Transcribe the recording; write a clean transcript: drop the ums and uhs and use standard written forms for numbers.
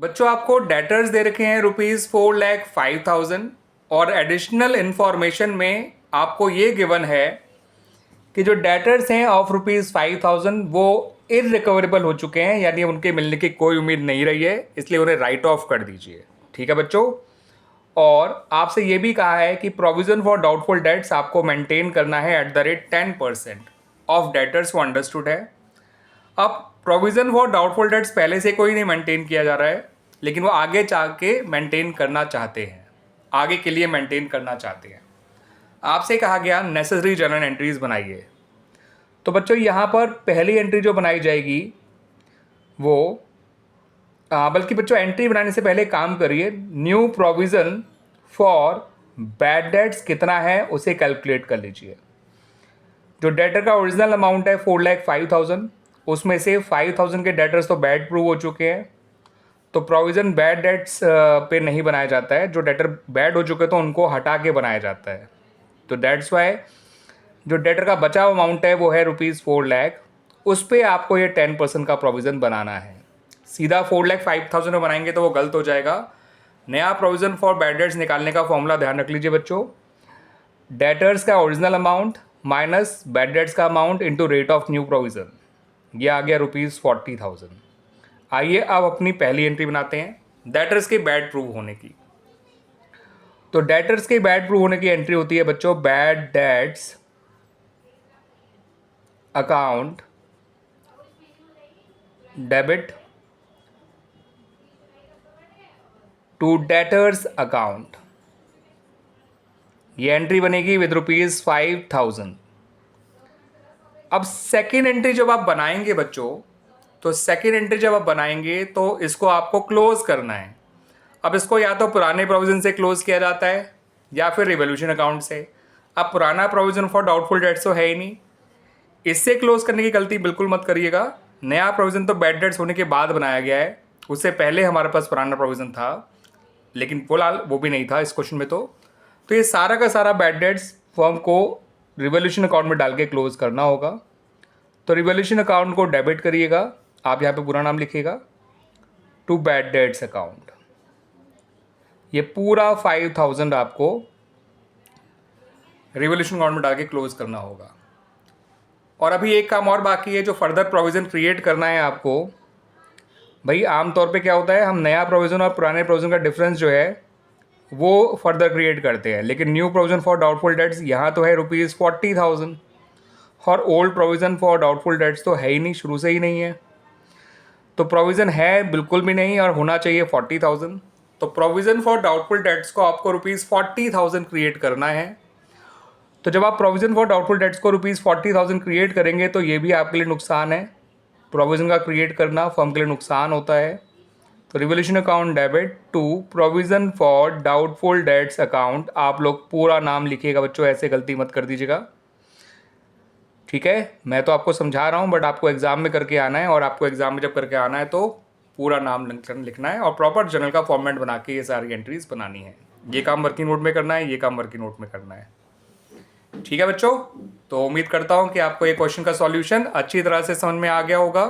बच्चों आपको डेटर्स दे रखे हैं ₹4,05,000 और एडिशनल इंफॉर्मेशन में आपको ये गिवन है कि जो डेटर्स हैं ऑफ ₹5,000 वो इररिकवरेबल हो चुके हैं, यानी उनके मिलने की कोई उम्मीद नहीं रही है, इसलिए उन्हें राइट ऑफ कर दीजिए। ठीक है बच्चों। और आपसे ये भी कहा है कि प्रोविजन फॉर डाउटफुल डेट्स आपको मेंटेन करना है at the rate 10% of debtors, वो अंडरस्टूड है। अब प्रोविजन फॉर डाउटफुल डेट्स पहले से कोई नहीं मेंटेन किया जा रहा है, लेकिन वो आगे जाके मेंटेन करना चाहते हैं, आगे के लिए मेंटेन करना चाहते हैं। आपसे कहा गया नेसेसरी जर्नल एंट्रीज बनाइए। तो बच्चों यहाँ पर पहली एंट्री जो बनाई जाएगी वो बल्कि बच्चों एंट्री बनाने से पहले काम करिए, new provision for bad debts कितना है उसे कैलकुलेट कर लीजिए। जो डेटर का ओरिजिनल अमाउंट है 4,05,000, उसमें से 5,000 के डेटर्स तो बैड प्रूव हो चुके हैं, तो प्रोविज़न बैड डेट्स पे नहीं बनाया जाता है। जो डेटर बैड हो चुके तो उनको हटा के बनाया जाता है। तो दैट्स वाई जो डेटर का बचा हुआ अमाउंट है वो है ₹4 लाख, उस पर आपको ये 10% का प्रोविज़न बनाना है। सीधा 4,05,000 में बनाएंगे तो वो गलत हो जाएगा। नया प्रोविज़न फॉर बैड डेट्स निकालने का फॉर्मूला ध्यान रख लीजिए बच्चों, डेटर्स का original amount minus bad debts का amount into rate of new provision, ये आ गया ₹40,000। आइए अब अपनी पहली एंट्री बनाते हैं डेटर्स के बैड प्रूव होने की। तो डेटर्स के बैड प्रूव होने की एंट्री होती है बच्चों, bad debts account debit to debtors account, ये एंट्री बनेगी विद ₹5,000। अब सेकेंड एंट्री जब आप बनाएंगे बच्चों, तो सेकेंड एंट्री जब आप बनाएंगे तो इसको आपको क्लोज करना है। अब इसको या तो पुराने प्रोविज़न से क्लोज किया जाता है या फिर रिवोल्यूशन अकाउंट से। अब पुराना प्रोविज़न फॉर डाउटफुल डेट्स तो है ही नहीं, इससे क्लोज करने की गलती बिल्कुल मत करिएगा। नया प्रोविज़न तो बैड डेट्स होने के बाद बनाया गया है, उससे पहले हमारे पास पुराना प्रोविज़न था, लेकिन फिलहाल वो भी नहीं था इस क्वेश्चन में। तो ये सारा का सारा बैड डेट्स फर्म को रिवोल्यूशन अकाउंट में डाल के क्लोज करना होगा। तो रिवोल्यूशन अकाउंट को डेबिट करिएगा, आप यहाँ पे पूरा नाम लिखिएगा, टू बैड डेट्स अकाउंट। ये पूरा 5,000 आपको रिवोल्यूशन अकाउंट में डाल के क्लोज करना होगा। और अभी एक काम और बाकी है, जो फर्दर प्रोविज़न क्रिएट करना है आपको। भाई आमतौर पे क्या होता है, हम नया प्रोविज़न और पुराने प्रोविज़न का डिफरेंस जो है वो फर्दर क्रिएट करते हैं, लेकिन new provision for doubtful dates यहाँ तो है ₹40,000 और old provision for doubtful dates तो है ही नहीं, शुरू से ही नहीं है। तो प्रोविज़न है बिल्कुल भी नहीं और होना चाहिए 40,000। तो प्रोविज़न फॉर डाउटफुल डेट्स को आपको ₹40,000 क्रिएट करना है। तो जब आप प्रोविज़न फॉर डाउटफुल डेट्स को ₹40,000 क्रिएट करेंगे तो ये भी आपके लिए नुकसान है, प्रोविज़न का क्रिएट करना फर्म के लिए नुकसान होता है। तो revaluation account debit to provision for doubtful debts account, आप लोग पूरा नाम लिखिएगा बच्चों, ऐसे गलती मत कर दीजिएगा। ठीक है, मैं तो आपको समझा रहा हूँ बट आपको एग्ज़ाम में करके आना है, और आपको एग्ज़ाम में जब करके आना है तो पूरा नाम लिखना है और प्रॉपर जर्नल का फॉर्मेट बना के ये सारी एंट्रीज बनानी है। ये काम वर्किंग नोट में करना है, ये काम वर्किंग नोट में करना है। ठीक है बच्चों, तो उम्मीद करता हूँ कि आपको ये क्वेश्चन का सॉल्यूशन अच्छी तरह से समझ में आ गया होगा।